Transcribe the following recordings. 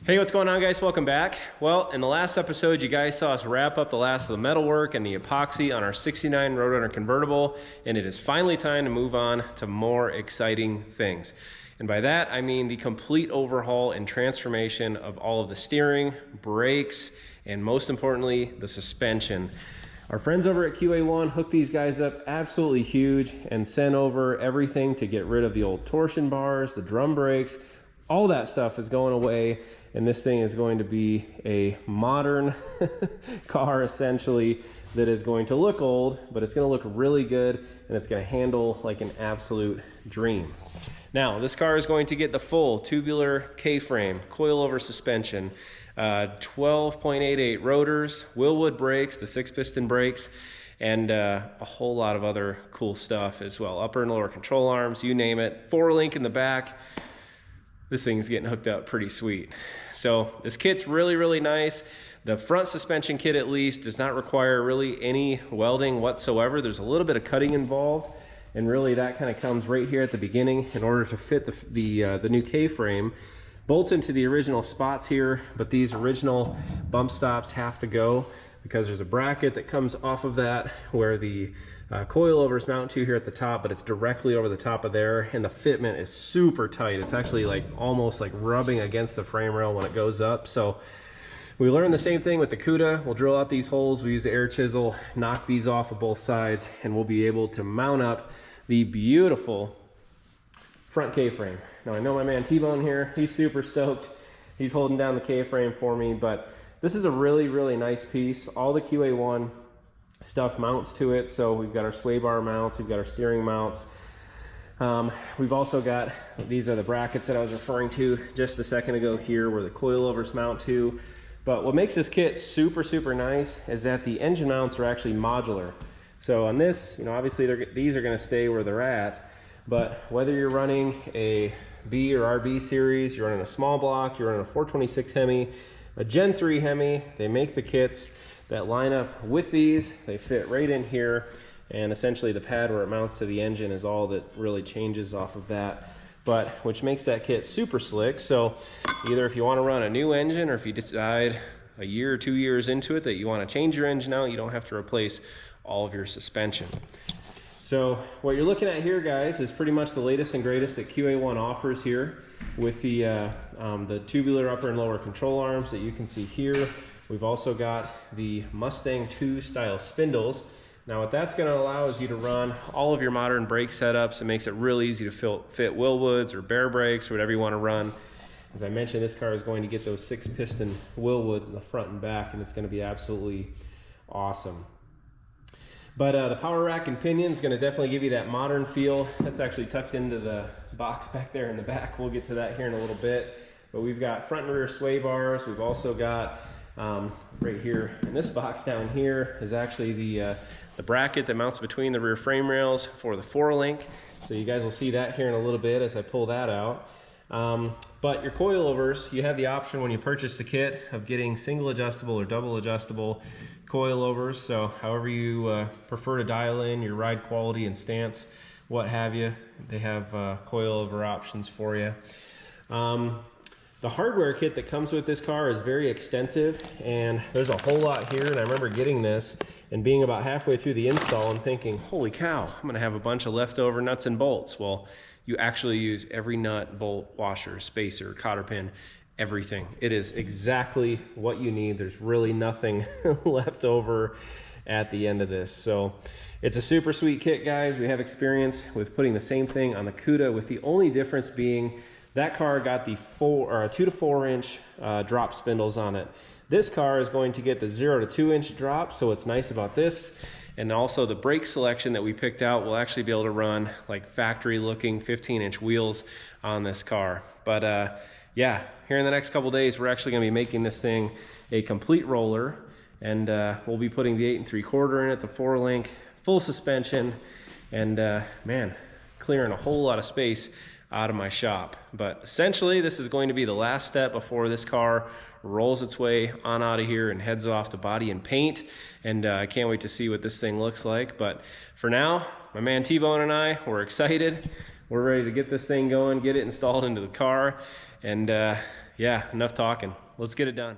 Hey, what's going on, guys? Welcome back. Well, in the last episode, you guys saw us wrap up the last of the metalwork and the epoxy on our 69 Roadrunner convertible, and it is finally time to move on to more exciting things. And by that, I mean the complete overhaul and transformation of all of the steering, brakes, and most importantly, the suspension. Our friends over at QA1 hooked these guys up absolutely huge and sent over everything to get rid of the old torsion bars, the drum brakes. All that stuff is going away, and this thing is going to be a modern car essentially that is going to look old, but it's going to look really good, and it's going to handle like an absolute dream. Now, this car is going to get the full tubular K-frame, coilover suspension, 12.88 rotors, Wilwood brakes, the 6-piston brakes, and a whole lot of other cool stuff as well. Upper and lower control arms, you name it. 4-link in the back. This thing's getting hooked up pretty sweet. So this kit's really, really nice. The front suspension kit, at least, does not require really any welding whatsoever. There's a little bit of cutting involved, and really that kind of comes right here at the beginning in order to fit the new K-frame. Bolts into the original spots here, but these original bump stops have to go because there's a bracket that comes off of that where the coilovers mount to here at the top, but it's directly over the top of there, and the fitment is super tight. It's actually like almost like rubbing against the frame rail when it goes up. So we learned the same thing with the CUDA. We'll drill out these holes, we use the air chisel, knock these off of both sides, and we'll be able to mount up the beautiful front K-frame. Now I know my man T-Bone here, he's super stoked. He's holding down the K-frame for me, but this is a really, really nice piece. All the QA1 stuff mounts to it. So we've got our sway bar mounts, we've got our steering mounts. We've also got, these are the brackets that I was referring to just a second ago here where the coilovers mount to. But what makes this kit super, super nice is that the engine mounts are actually modular. So on this, you know, obviously these are gonna stay where they're at, but whether you're running a B or RB series, you're running a small block, you're running a 426 Hemi, a Gen 3 Hemi, they make the kits that line up with these. They fit right in here, and essentially the pad where it mounts to the engine is all that really changes off of that, but which makes that kit super slick. So either if you want to run a new engine, or if you decide a year or 2 years into it that you want to change your engine out, you don't have to replace all of your suspension. So what you're looking at here, guys, is pretty much the latest and greatest that QA1 offers here with the tubular upper and lower control arms that you can see here. We've also got the Mustang 2 style spindles. Now what that's going to allow is you to run all of your modern brake setups. It makes it really easy to fit Wilwoods or Bear brakes or whatever you want to run. As I mentioned, this car is going to get those 6-piston Wilwoods in the front and back, and it's going to be absolutely awesome. But the power rack and pinion is going to definitely give you that modern feel. That's actually tucked into the box back there in the back. We'll get to that here in a little bit. But we've got front and rear sway bars. We've also got right here in this box down here is actually the bracket that mounts between the rear frame rails for the 4-link. So you guys will see that here in a little bit as I pull that out. But your coilovers, you have the option when you purchase the kit of getting single adjustable or double adjustable coilovers. So however you prefer to dial in your ride quality and stance, what have you, they have coilover options for you. The hardware kit that comes with this car is very extensive, and there's a whole lot here. And I remember getting this and being about halfway through the install and thinking, holy cow, I'm gonna have a bunch of leftover nuts and bolts. Well, you actually use every nut, bolt, washer, spacer, cotter pin, everything. It is exactly what you need. There's really nothing left over at the end of this. So it's a super sweet kit, guys. We have experience with putting the same thing on the CUDA, with the only difference being that car got the 2 to 4 inch drop spindles on it. This car is going to get the 0 to 2 inch drop. So what's nice about this, and also the brake selection that we picked out, will actually be able to run like factory looking 15-inch wheels on this car. But yeah, here in the next couple days, we're actually gonna be making this thing a complete roller, and we'll be putting the 8 3/4 in it, the 4-link, full suspension, and man, clearing a whole lot of space out of my shop. But essentially, this is going to be the last step before this car rolls its way on out of here and heads off to body and paint. And I can't wait to see what this thing looks like. But for now, my man T-Bone and I, we're excited. We're ready to get this thing going, get it installed into the car, and yeah, enough talking. Let's get it done.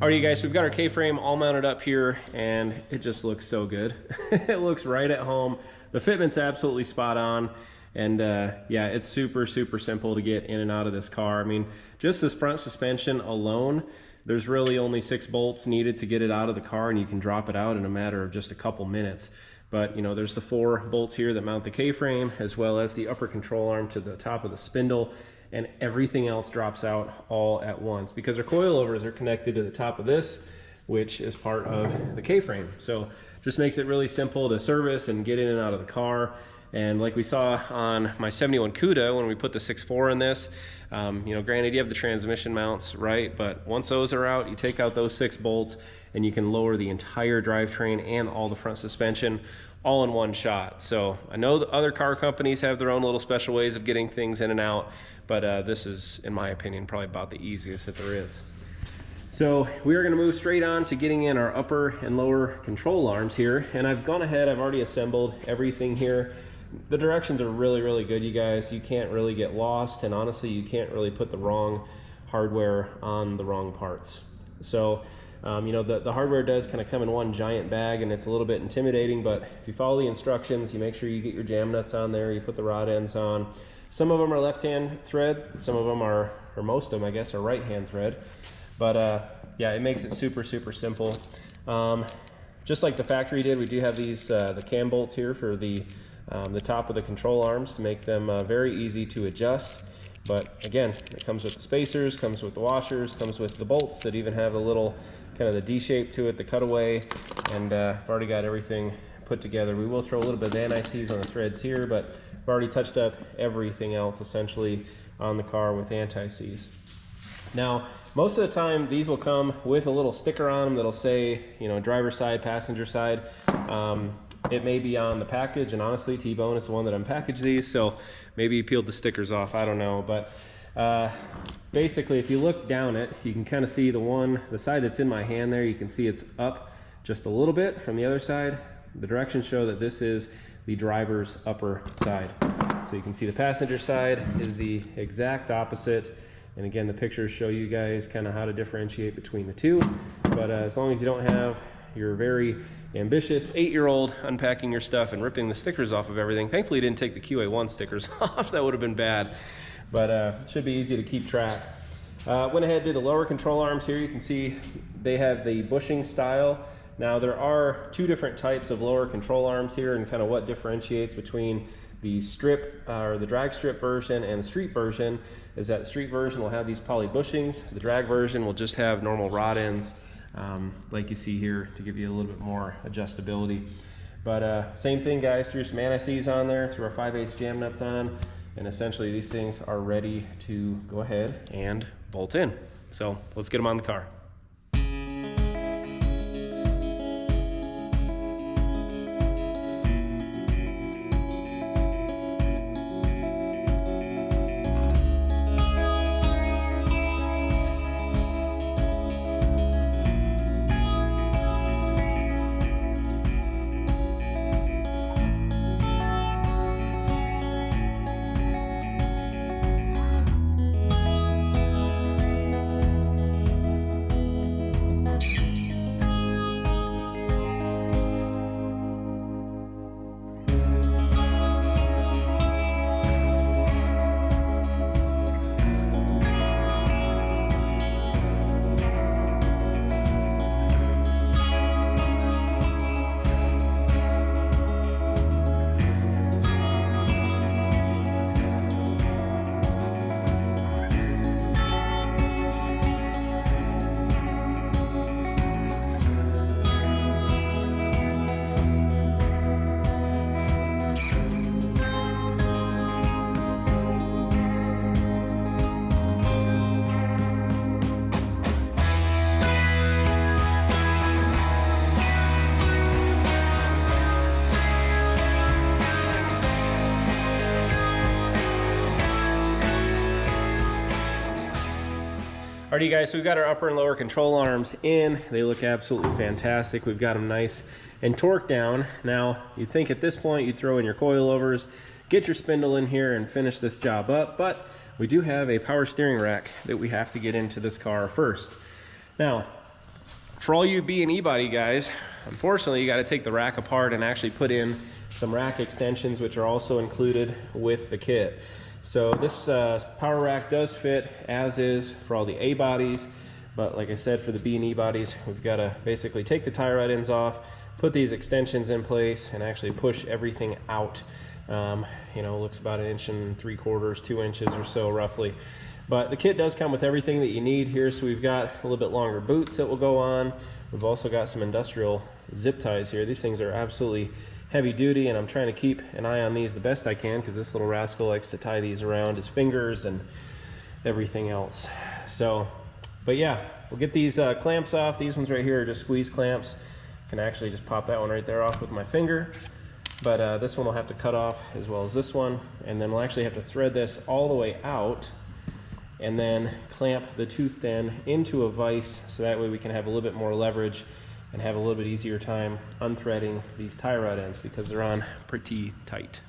All right, you guys, we've got our K-frame all mounted up here, and it just looks so good. It looks right at home. The fitment's absolutely spot on, and yeah, it's super, super simple to get in and out of this car. I mean, just this front suspension alone, there's really only 6 bolts needed to get it out of the car, and you can drop it out in a matter of just a couple minutes. But, you know, there's the 4 bolts here that mount the K-frame, as well as the upper control arm to the top of the spindle, and everything else drops out all at once because our coilovers are connected to the top of this, which is part of the K-frame. So just makes it really simple to service and get in and out of the car. And like we saw on my 71 CUDA when we put the 6.4 in this, you know, granted you have the transmission mounts, right? But once those are out, you take out those 6 bolts and you can lower the entire drivetrain and all the front suspension all in one shot. So I know the other car companies have their own little special ways of getting things in and out, but this is, in my opinion, probably about the easiest that there is. So we are going to move straight on to getting in our upper and lower control arms here. And I've gone ahead, I've already assembled everything here. The directions are really, really good, you guys. You can't really get lost, and honestly, you can't really put the wrong hardware on the wrong parts. So you know, the hardware does kind of come in one giant bag, and it's a little bit intimidating, but if you follow the instructions, you make sure you get your jam nuts on there, you put the rod ends on. Some of them are left-hand thread, some of them are, or most of them I guess, are right-hand thread. But yeah, it makes it super, super simple. Just like the factory did, we do have these, the cam bolts here for the top of the control arms to make them very easy to adjust. But again, it comes with the spacers, comes with the washers, comes with the bolts that even have a little kind of the D shape to it, the cutaway, and I've already got everything put together. We will throw a little bit of anti-seize on the threads here, but I've already touched up everything else essentially on the car with anti-seize. Now, most of the time these will come with a little sticker on them that'll say, you know, driver side, passenger side. It may be on the package, and honestly, T-Bone is the one that unpackaged these, so maybe he peeled the stickers off, I don't know. But basically, if you look down it, you can kind of see the side that's in my hand there, you can see it's up just a little bit from the other side. The directions show that this is the driver's upper side. So you can see the passenger side is the exact opposite. And again, the pictures show you guys kind of how to differentiate between the two. But as long as you don't have your very ambitious 8-year-old unpacking your stuff and ripping the stickers off of everything. Thankfully, you didn't take the QA1 stickers off. That would have been bad. But it should be easy to keep track. Went ahead and did the lower control arms here. You can see they have the bushing style. Now, there are 2 different types of lower control arms here, and kind of what differentiates between the strip or the drag strip version and the street version. is that the street version will have these poly bushings. The drag version will just have normal rod ends, like you see here, to give you a little bit more adjustability. But same thing, guys, threw some anti-seize on there, threw our 5/8 jam nuts on, and essentially these things are ready to go ahead and bolt in. So let's get them on the car. Alrighty guys, so we've got our upper and lower control arms in. They look absolutely fantastic. We've got them nice and torqued down. Now, you'd think at this point you'd throw in your coilovers, get your spindle in here and finish this job up, but we do have a power steering rack that we have to get into this car first. Now, for all you B&E body guys, unfortunately you got to take the rack apart and actually put in some rack extensions, which are also included with the kit. So this power rack does fit as is for all the A bodies, but like I said, for the B&E bodies, we've got to basically take the tie rod ends off, put these extensions in place, and actually push everything out. You know, looks about 1 3/4, 2 inches or so roughly. But the kit does come with everything that you need here. So we've got a little bit longer boots that will go on. We've also got some industrial zip ties here. These things are absolutely heavy duty, and I'm trying to keep an eye on these the best I can because this little rascal likes to tie these around his fingers and everything else. So, but yeah, we'll get these clamps off. These ones right here are just squeeze clamps. Can actually just pop that one right there off with my finger. But this one will have to cut off as well as this one, and then we'll actually have to thread this all the way out and then clamp the tooth end into a vise so that way we can have a little bit more leverage and have a little bit easier time unthreading these tie rod ends because they're on pretty tight.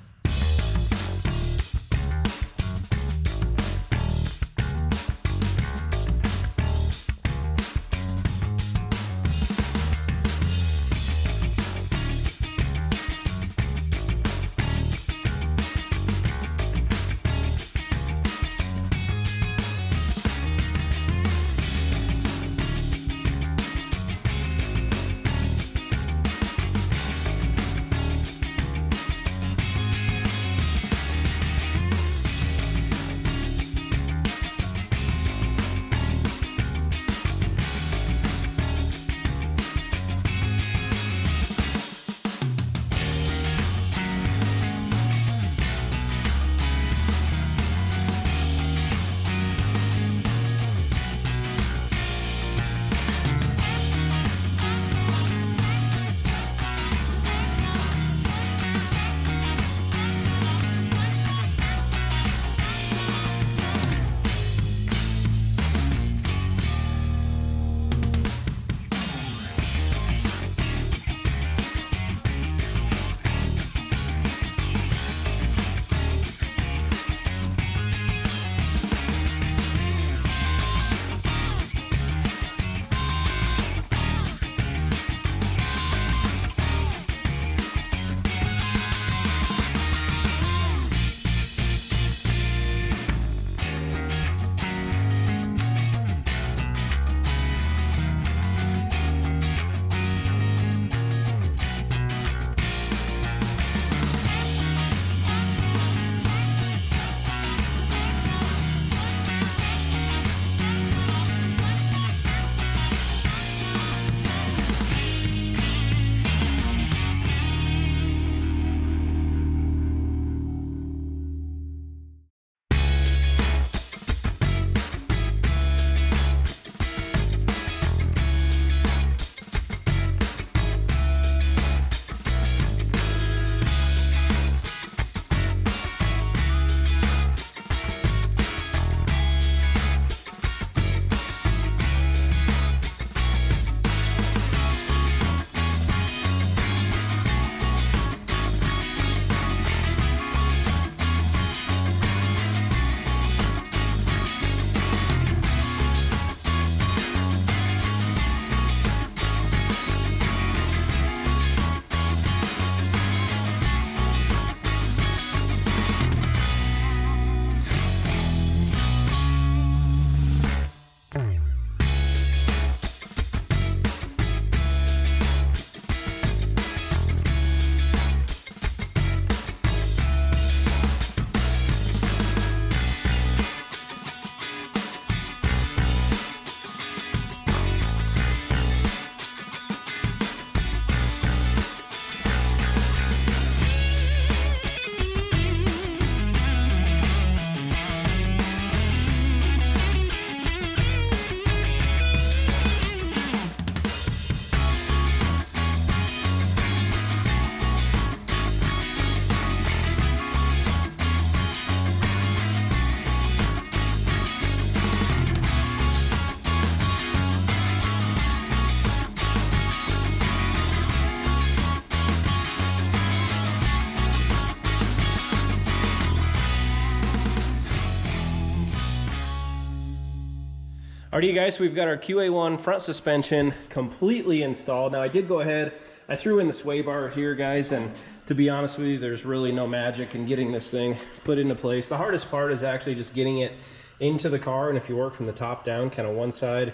Alrighty guys, so we've got our QA1 front suspension completely installed. Now I did go ahead, I threw in the sway bar here guys, and to be honest with you, there's really no magic in getting this thing put into place. The hardest part is actually just getting it into the car, and if you work from the top down, kind of one side,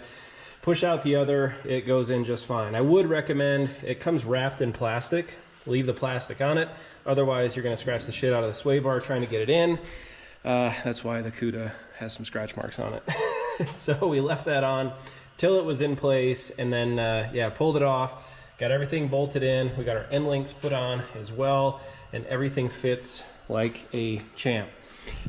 push out the other, it goes in just fine. I would recommend, it comes wrapped in plastic, leave the plastic on it, otherwise you're going to scratch the shit out of the sway bar trying to get it in. That's why the CUDA has some scratch marks on it. So we left that on till it was in place, and then yeah, pulled it off, got everything bolted in, we got our end links put on as well, and everything fits like a champ.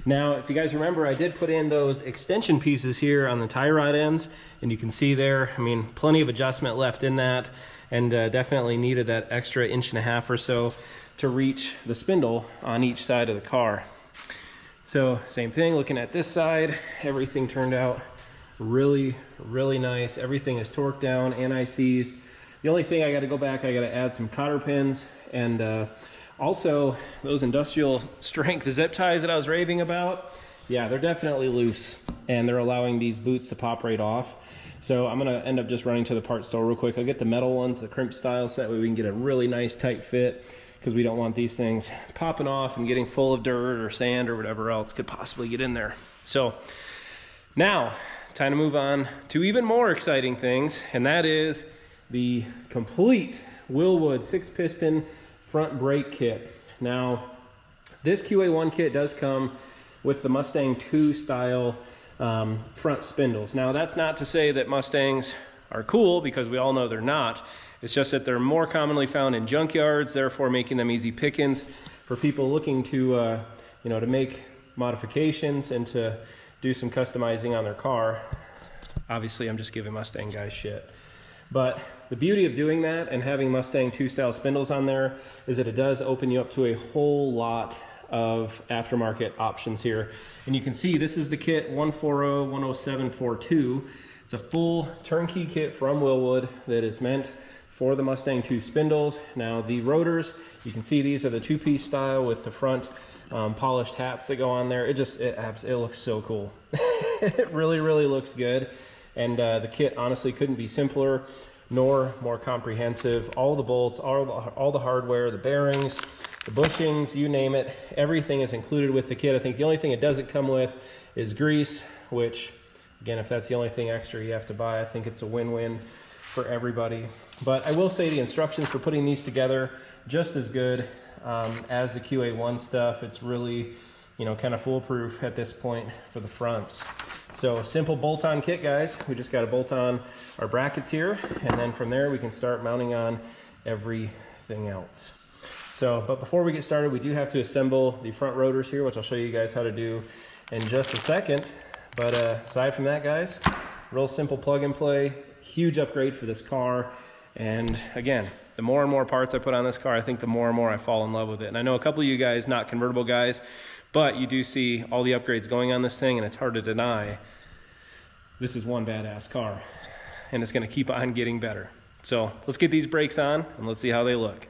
Now if you guys remember, I did put in those extension pieces here on the tie rod ends, and you can see there, I mean, plenty of adjustment left in that, and definitely needed that extra 1.5 inches or so to reach the spindle on each side of the car. So same thing, looking at this side, everything turned out really nice. Everything is torqued down, anti-seized. The only thing I got to go back, I got to add some cotter pins, and also those industrial strength zip ties that I was raving about, yeah, they're definitely loose, and they're allowing these boots to pop right off. So I'm gonna end up just running to the parts store real quick. I'll get the metal ones, the crimp style, so that way we can get a really nice tight fit, because we don't want these things popping off and getting full of dirt or sand or whatever else could possibly get in there. So now, time to move on to even more exciting things, and that is the complete Wilwood 6-piston front brake kit. Now, this QA1 kit does come with the Mustang 2 style front spindles. Now, that's not to say that Mustangs are cool, because we all know they're not. It's just that they're more commonly found in junkyards, therefore making them easy pickings for people looking to, you know, to make modifications and to do some customizing on their car. Obviously, I'm just giving Mustang guys shit. But the beauty of doing that and having Mustang 2 style spindles on there is that it does open you up to a whole lot of aftermarket options here. And you can see this is the kit 140-10742. It's a full turnkey kit from Wilwood that is meant for the Mustang 2 spindles. Now the rotors, you can see these are the 2-piece style with the front polished hats that go on there. It looks so cool. It really looks good, and the kit honestly couldn't be simpler nor more comprehensive. All the bolts, all the hardware, the bearings, the bushings, you name it, everything is included with the kit. I think the only thing it doesn't come with is grease, which again, if that's the only thing extra you have to buy, I think it's a win-win for everybody. But I will say the instructions for putting these together just as good as the QA1 stuff. It's really, you know, kind of foolproof at this point for the fronts. So simple bolt-on kit, guys. We just got to bolt on our brackets here, and then from there we can start mounting on everything else. So, but before we get started, we do have to assemble the front rotors here, which I'll show you guys how to do in just a second. But aside from that, guys, real simple plug and play, huge upgrade for this car. And again, the more and more parts I put on this car, I think the more and more I fall in love with it. And I know a couple of you guys, not convertible guys, but you do see all the upgrades going on this thing, and it's hard to deny this is one badass car, and it's going to keep on getting better. So let's get these brakes on and let's see how they look.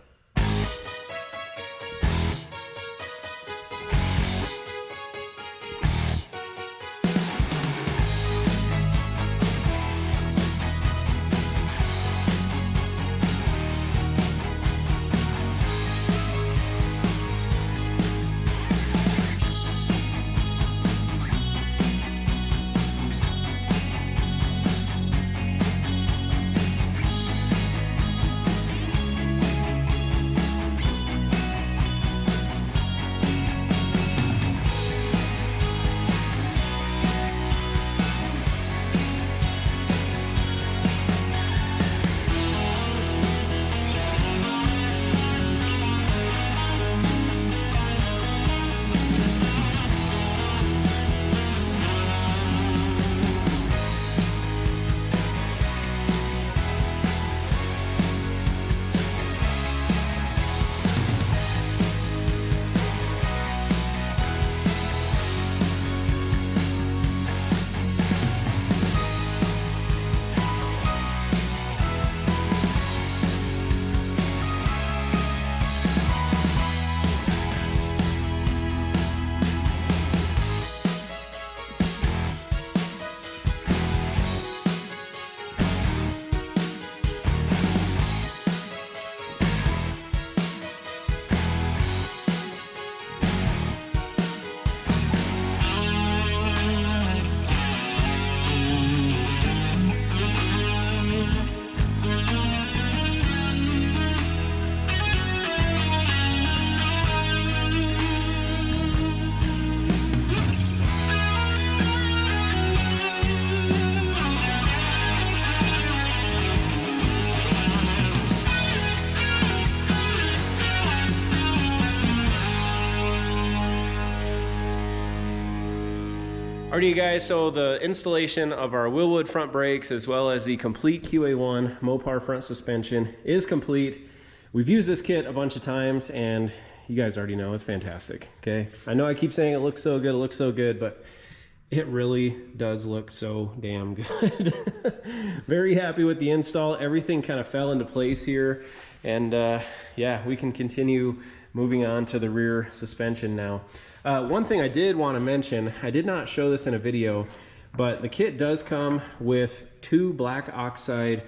Alrighty guys, so the installation of our Wilwood front brakes as well as the complete QA1 Mopar front suspension is complete. We've used this kit a bunch of times and you guys already know it's fantastic, okay? I know I keep saying it looks so good, but it really does look so damn good. Very happy with the install. Everything kind of fell into place here. And yeah, we can continue moving on to the rear suspension now. One thing I did want to mention, I did not show this in a video, but the kit does come with 2 black oxide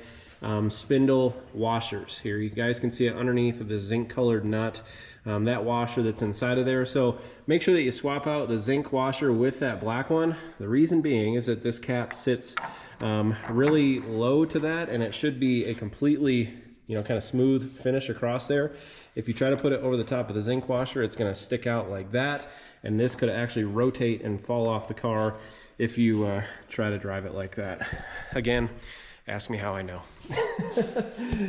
spindle washers here. You guys can see it underneath of the zinc colored nut, that washer that's inside of there. So make sure that you swap out the zinc washer with that black one. The reason being is that this cap sits really low to that, and it should be a completely, you know, kind of smooth finish across there. If you try to put it over the top of the zinc washer, it's going to stick out like that, and this could actually rotate and fall off the car if you try to drive it like that. Again, ask me how I know.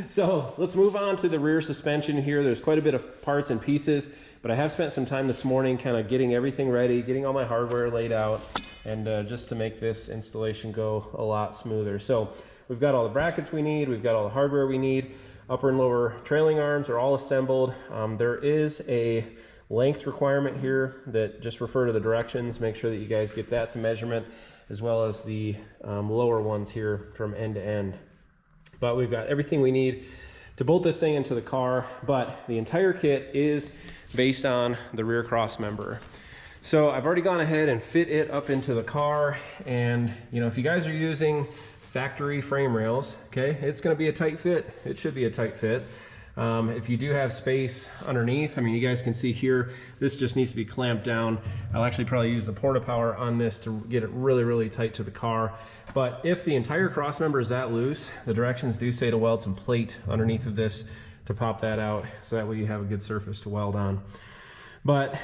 So let's move on to the rear suspension here. There's quite a bit of parts and pieces, but I have spent some time this morning kind of getting everything ready, getting all my hardware laid out, and just to make this installation go a lot smoother. So we've got all the brackets we need, we've got all the hardware we need. Upper and lower trailing arms are all assembled. There is a length requirement here that just refer to the directions. Make sure that you guys get that to measurement, as well as the lower ones here from end to end. But we've got everything we need to bolt this thing into the car, but the entire kit is based on the rear cross member. So I've already gone ahead and fit it up into the car, and you know, if you guys are using factory frame rails, okay, it's going to be a tight fit. It should be a tight fit. If you do have space underneath, I mean, you guys can see here, this just needs to be clamped down. I'll actually probably use the porta power on this to get it really tight to the car. But if the entire cross member is that loose, the directions do say to weld some plate underneath of this to pop that out, so that way you have a good surface to weld on. But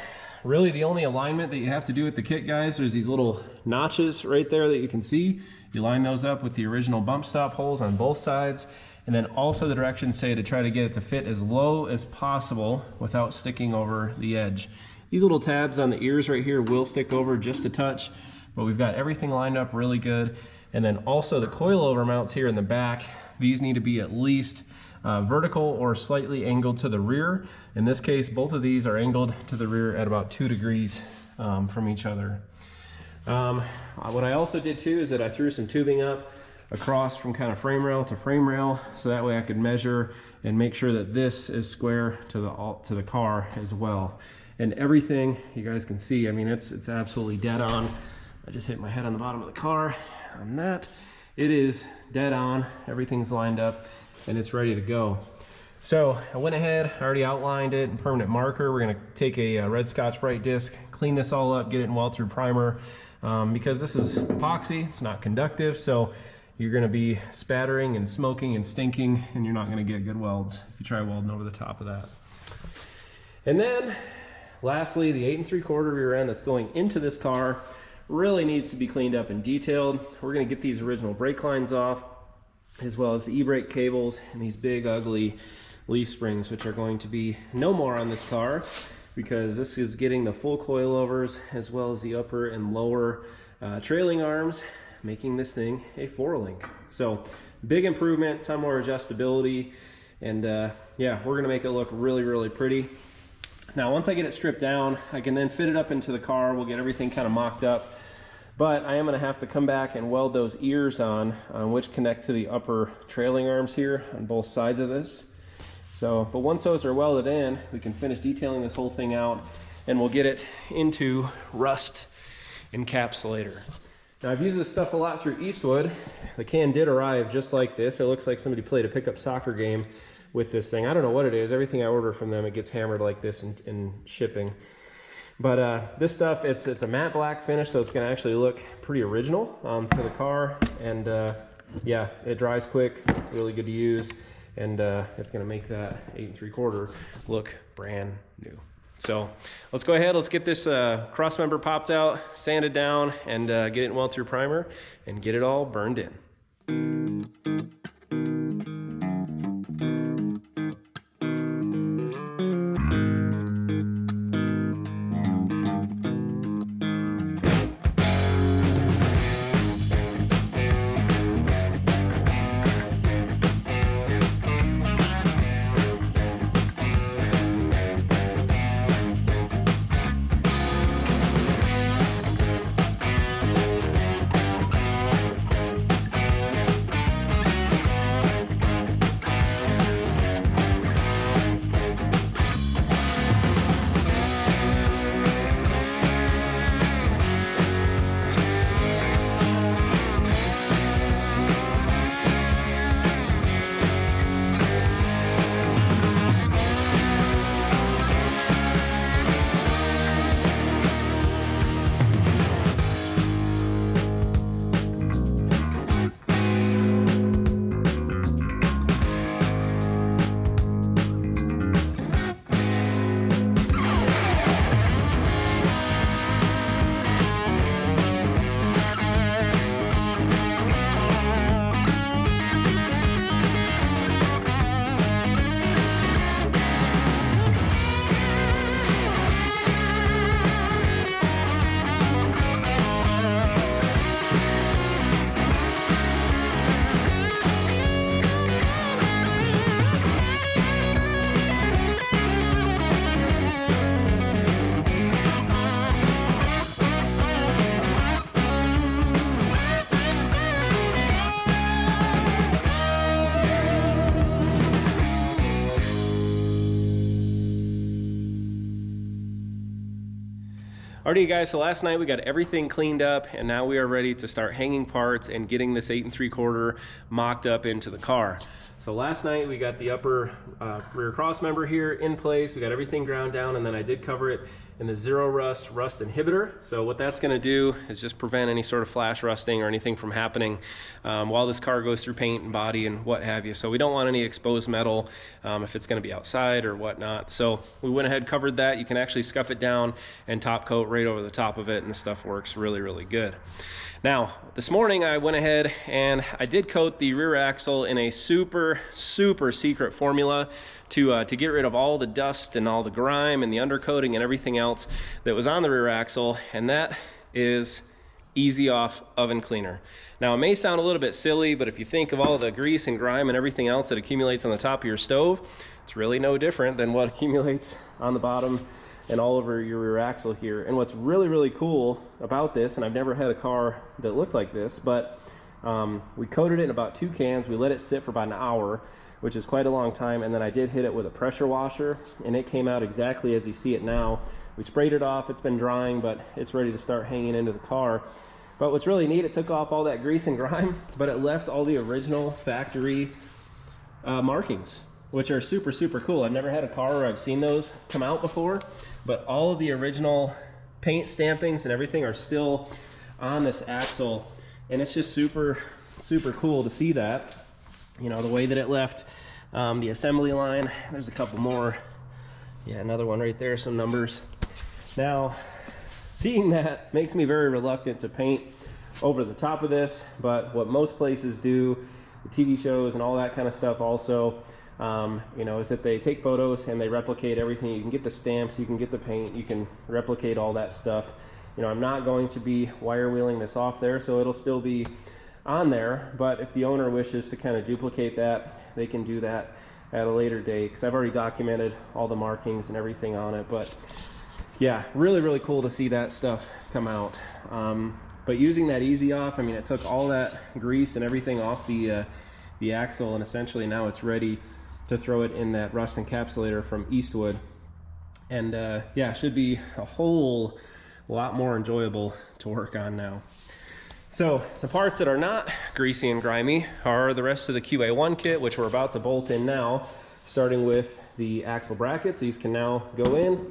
really the only alignment that you have to do with the kit, guys, there's these little notches right there that you can see. You line those up with the original bump stop holes on both sides, and then also the directions say to try to get it to fit as low as possible without sticking over the edge. These little tabs on the ears right here will stick over just a touch, but we've got everything lined up really good. And then also the coilover mounts here in the back, these need to be at least vertical or slightly angled to the rear. In this case, both of these are angled to the rear at about 2 degrees from each other. What I also did too is that I threw some tubing up across from kind of frame rail to frame rail, so that way I could measure and make sure that this is square to the car as well. And everything, you guys can see, I mean, it's absolutely dead on. I just hit my head on the bottom of the car on that. It is dead on, everything's lined up, and it's ready to go. So I went ahead, I already outlined it in permanent marker. We're gonna take a red Scotch-Brite disc, clean this all up, get it in weld-through primer. Because this is epoxy, it's not conductive, so you're gonna be spattering and smoking and stinking, and you're not gonna get good welds if you try welding over the top of that. And then, lastly, the 8 3/4 rear end that's going into this car really needs to be cleaned up and detailed. We're gonna get these original brake lines off, as well as the e-brake cables and these big ugly leaf springs, which are going to be no more on this car, because this is getting the full coilovers as well as the upper and lower trailing arms, making this thing a 4-link. So big improvement, ton more adjustability, and yeah, we're gonna make it look really pretty. Now once I get it stripped down, I can then fit it up into the car. We'll get everything kind of mocked up, but I am gonna have to come back and weld those ears on which connect to the upper trailing arms here on both sides of this. So, but once those are welded in, we can finish detailing this whole thing out, and we'll get it into rust encapsulator. Now I've used this stuff a lot through Eastwood. The can did arrive just like this. It looks like somebody played a pickup soccer game with this thing. I don't know what it is. Everything I order from them, it gets hammered like this in shipping. But this stuff, it's a matte black finish, so it's gonna actually look pretty original for the car. And yeah, it dries quick, really good to use. And it's gonna make that 8 3/4 look brand new. So let's go ahead, let's get this cross member popped out, sanded down, and get it in weld-through primer and get it all burned in. Alrighty guys, so last night we got everything cleaned up and now we are ready to start hanging parts and getting this 8 3/4 mocked up into the car. So last night we got the upper rear cross member here in place, we got everything ground down, and then I did cover it in the zero rust inhibitor. So what that's going to do is just prevent any sort of flash rusting or anything from happening while this car goes through paint and body and what have you. So we don't want any exposed metal if it's going to be outside or whatnot. So we went ahead, covered that. You can actually scuff it down and top coat right over the top of it, and the stuff works really, really good. Now, this morning I went ahead and I did coat the rear axle in a super secret formula to get rid of all the dust and all the grime and the undercoating and everything else that was on the rear axle, and that is Easy Off Oven Cleaner. Now, it may sound a little bit silly, but if you think of all the grease and grime and everything else that accumulates on the top of your stove, it's really no different than what accumulates on the bottom and all over your rear axle here. And what's really, really cool about this, and I've never had a car that looked like this, but we coated it in about 2 cans. We let it sit for about an hour, which is quite a long time, and then I did hit it with a pressure washer, and it came out exactly as you see it now. We sprayed it off, it's been drying, but it's ready to start hanging into the car. But what's really neat, it took off all that grease and grime, but it left all the original factory markings, which are super cool. I've never had a car where I've seen those come out before, but all of the original paint stampings and everything are still on this axle, and it's just super cool to see that. You know, the way that it left the assembly line. There's a couple more. Yeah, another one right there, some numbers. Now, seeing that makes me very reluctant to paint over the top of this, but what most places do, the TV shows and all that kind of stuff also, you know, is that they take photos and they replicate everything. You can get the stamps, you can get the paint, you can replicate all that stuff. You know, I'm not going to be wire wheeling this off there, so it'll still be on there, but if the owner wishes to kind of duplicate that, they can do that at a later date, because I've already documented all the markings and everything on it. But yeah, really cool to see that stuff come out. But using that Easy Off, I mean, it took all that grease and everything off the axle, and essentially now it's ready to throw it in that rust encapsulator from Eastwood. And yeah, should be a whole lot more enjoyable to work on now. So some parts that are not greasy and grimy are the rest of the QA1 kit, which we're about to bolt in now, starting with the axle brackets. These can now go in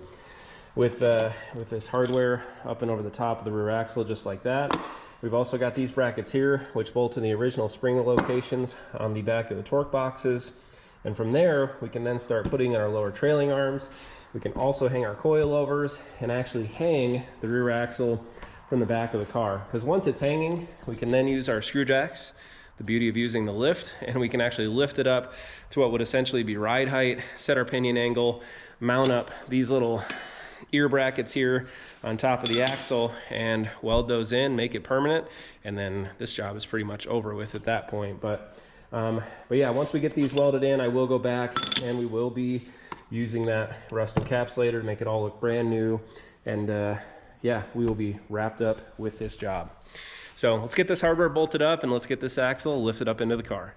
with this hardware up and over the top of the rear axle, just like that. We've also got these brackets here, which bolt in the original spring locations on the back of the torque boxes. And from there, we can then start putting in our lower trailing arms. We can also hang our coilovers and actually hang the rear axle from the back of the car, because once it's hanging, we can then use our screw jacks, the beauty of using the lift, and we can actually lift it up to what would essentially be ride height, set our pinion angle, mount up these little ear brackets here on top of the axle, and weld those in, make it permanent, and then this job is pretty much over with at that point. But yeah, once we get these welded in, I will go back and we will be using that rust encapsulator to make it all look brand new, and yeah, we will be wrapped up with this job. So let's get this hardware bolted up and let's get this axle lifted up into the car.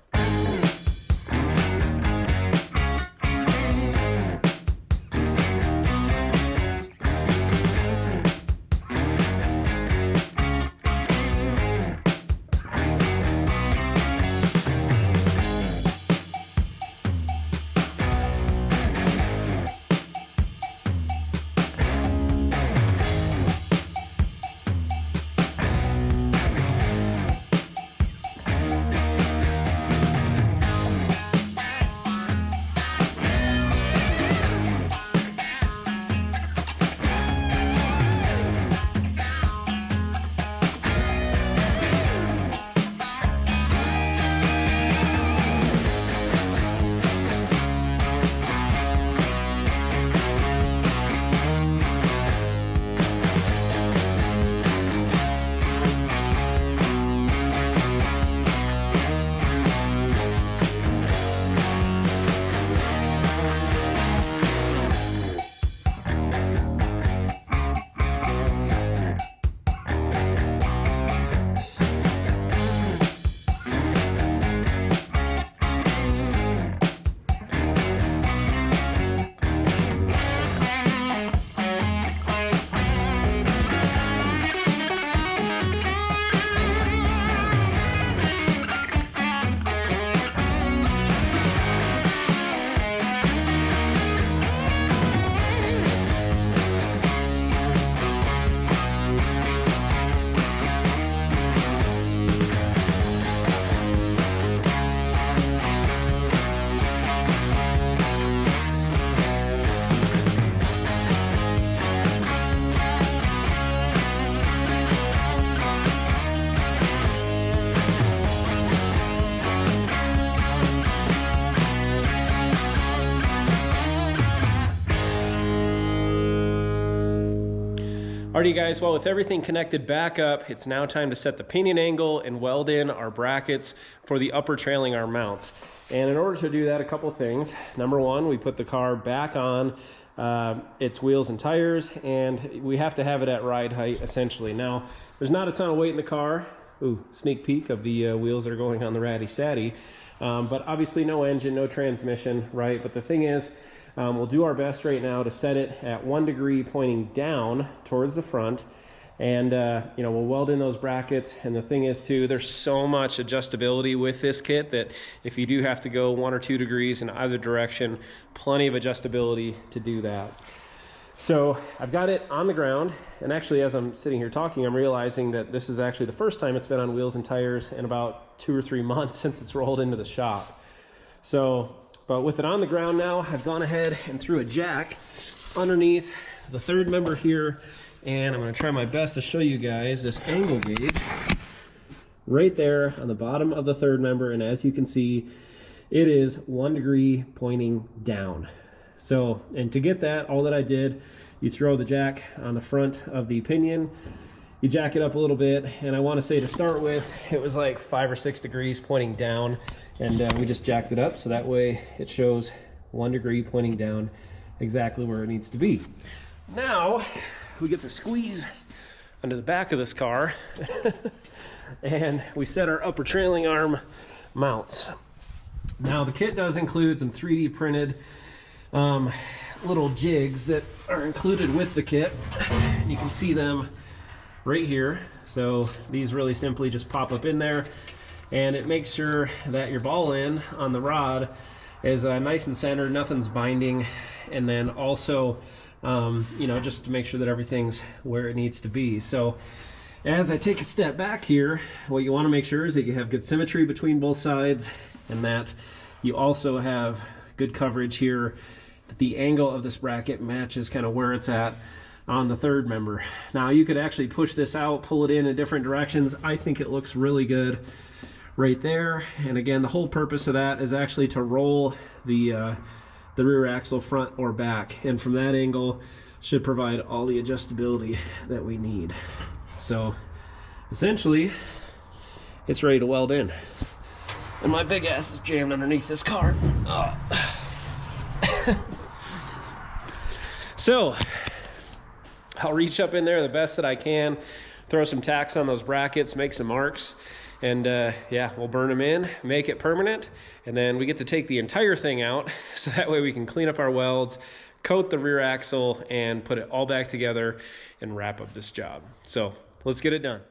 Alrighty guys, well with everything connected back up, it's now time to set the pinion angle and weld in our brackets for the upper trailing arm mounts. And in order to do that, a couple things. Number one, we put the car back on its wheels and tires, and we have to have it at ride height essentially. Now, there's not a ton of weight in the car. Ooh, sneak peek of the wheels that are going on the Ratty Satty. But obviously no engine, no transmission, right? But the thing is, we'll do our best right now to set it at 1 degree pointing down towards the front. And you know, we'll weld in those brackets. And the thing is too, there's so much adjustability with this kit that if you do have to go 1 or 2 degrees in either direction, plenty of adjustability to do that. So I've got it on the ground, and actually as I'm sitting here talking, I'm realizing that this is actually the first time it's been on wheels and tires in about 2 or 3 months since it's rolled into the shop. So, but with it on the ground now, I've gone ahead and threw a jack underneath the third member here, and I'm going to try my best to show you guys this angle gauge right there on the bottom of the third member, and as you can see, it is 1 degree pointing down. So, and to get that, all that I did, you throw the jack on the front of the pinion, you jack it up a little bit, and I want to say to start with, it was like 5 or 6 degrees pointing down, and we just jacked it up so that way it shows 1 degree pointing down exactly where it needs to be. Now, we get to squeeze under the back of this car, and we set our upper trailing arm mounts. Now, the kit does include some 3D printed little jigs that are included with the kit. You can see them right here. So these really simply just pop up in there, and it makes sure that your ball end on the rod is nice and centered, nothing's binding, and then also you know, just to make sure that everything's where it needs to be. So as I take a step back here, what you want to make sure is that you have good symmetry between both sides, and that you also have good coverage here, that the angle of this bracket matches kind of where it's at on the third member. Now you could actually push this out, pull it in different directions. I think it looks really good right there. And again, the whole purpose of that is actually to roll the rear axle front or back, and from that angle should provide all the adjustability that we need. So essentially it's ready to weld in, and my big ass is jammed underneath this car. So I'll reach up in there the best that I can, throw some tacks on those brackets, make some marks, and yeah, we'll burn them in, make it permanent, and then we get to take the entire thing out, so that way we can clean up our welds, coat the rear axle, and put it all back together and wrap up this job. So let's get it done.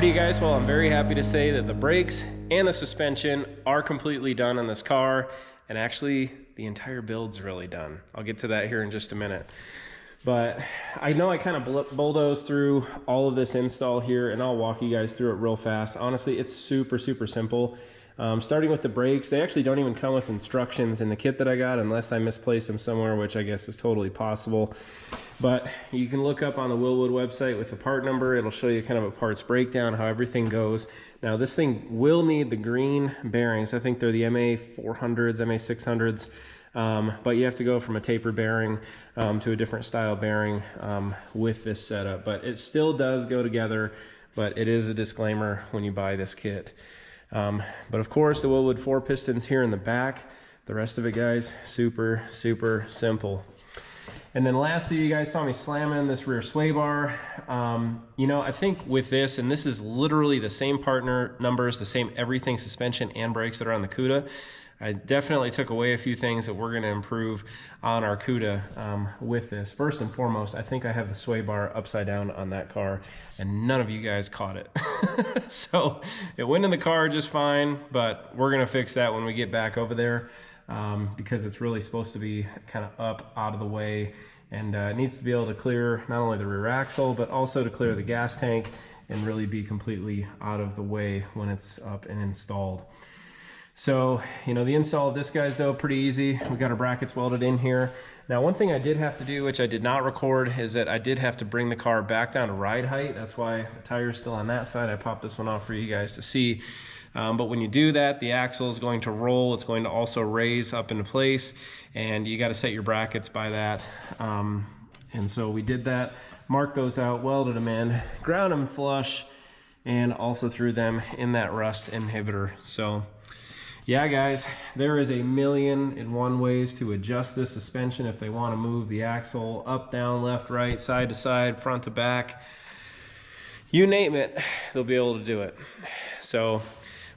Alrighty guys, well I'm very happy to say that the brakes and the suspension are completely done on this car, and actually the entire build's really done. I'll get to that here in just a minute. But I know I kind of bulldozed through all of this install here, and I'll walk you guys through it real fast. Honestly, it's super simple. Starting with the brakes, they actually don't even come with instructions in the kit that I got unless I misplaced them somewhere, which I guess is totally possible. But you can look up on the Wilwood website with the part number. It'll show you kind of a parts breakdown, how everything goes. Now this thing will need the green bearings. I think they're the MA400s, MA600s. But you have to go from a taper bearing to a different style bearing with this setup. But it still does go together, but it is a disclaimer when you buy this kit. But of course the Wilwood 4 pistons here in the back. The rest of it, guys, super simple. And then lastly, you guys saw me slamming this rear sway bar. You know, I think with this, and this is literally the same partner numbers, the same everything, suspension and brakes that are on the CUDA. I definitely took away a few things that we're going to improve on our CUDA with this. First and foremost, I think I have the sway bar upside down on that car, and none of you guys caught it. So it went in the car just fine, but we're going to fix that when we get back over there, because it's really supposed to be kind of up out of the way, and it needs to be able to clear not only the rear axle, but also to clear the gas tank and really be completely out of the way when it's up and installed. So, you know, the install of this, guys, though, pretty easy. We got our brackets welded in here. Now, one thing I did have to do, which I did not record, is that I did have to bring the car back down to ride height. That's why the tire's still on that side. I popped this one off for you guys to see. But when you do that, the axle is going to roll. It's going to also raise up into place, and you got to set your brackets by that. And so we did that, marked those out, welded them in, ground them flush, and also threw them in that rust inhibitor. So yeah, guys, there is 1,000,001 ways to adjust this suspension if they want to move the axle up, down, left, right, side to side, front to back. You name it, they'll be able to do it. So,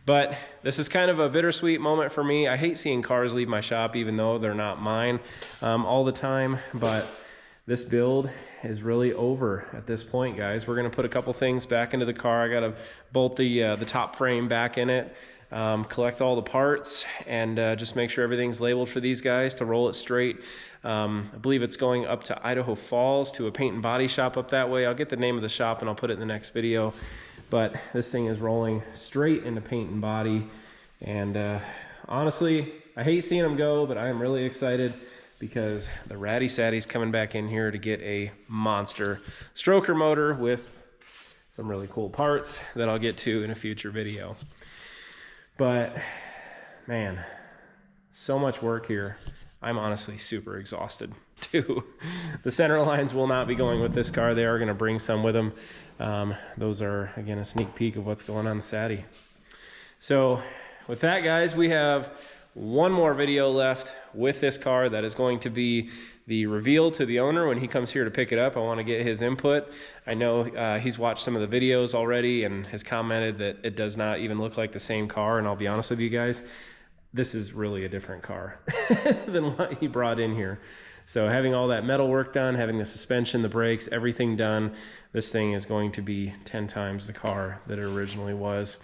but this is kind of a bittersweet moment for me. I hate seeing cars leave my shop, even though they're not mine all the time. But this build is really over at this point, guys. We're going to put a couple things back into the car. I got to bolt the top frame back in it. Collect all the parts, and just make sure everything's labeled for these guys to roll it straight. I believe it's going up to Idaho Falls to a paint and body shop up that way. I'll get the name of the shop and I'll put it in the next video. But this thing is rolling straight into paint and body. And honestly, I hate seeing them go, but I am really excited because the Ratty Saddy's coming back in here to get a monster stroker motor with some really cool parts that I'll get to in a future video. But man, so much work here. I'm honestly super exhausted too. The center lines will not be going with this car. They are going to bring some with them. Those are, again, a sneak peek of what's going on the Saddy. So with that, guys, we have one more video left with this car. That is going to be the reveal to the owner when he comes here to pick it up. I want to get his input. I know he's watched some of the videos already and has commented that it does not even look like the same car. And I'll be honest with you guys, this is really a different car than what he brought in here. So having all that metal work done, having the suspension, the brakes, everything done, this thing is going to be 10 times the car that it originally was.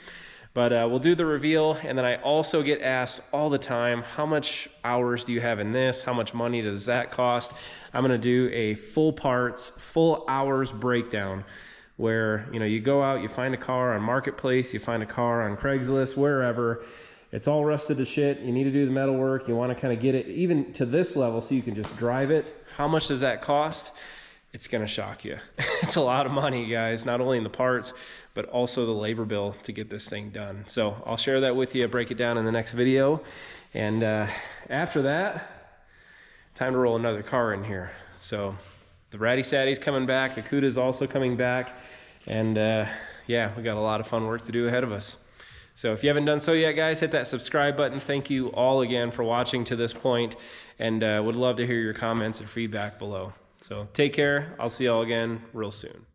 But we'll do the reveal, and then I also get asked all the time, how much hours do you have in this? How much money does that cost? I'm gonna do a full parts, full hours breakdown where, you know, you go out, you find a car on Marketplace, you find a car on Craigslist, wherever. It's all rusted to shit. You need to do the metal work. You want to kind of get it even to this level so you can just drive it. How much does that cost? It's going to shock you. It's a lot of money, guys, not only in the parts, but also the labor bill to get this thing done. So I'll share that with you, break it down in the next video. And after that, time to roll another car in here. So the Ratty Saddy's coming back. The CUDA's also coming back. And yeah, we got a lot of fun work to do ahead of us. So if you haven't done so yet, guys, hit that subscribe button. Thank you all again for watching to this point, and would love to hear your comments and feedback below. So take care. I'll see y'all again real soon.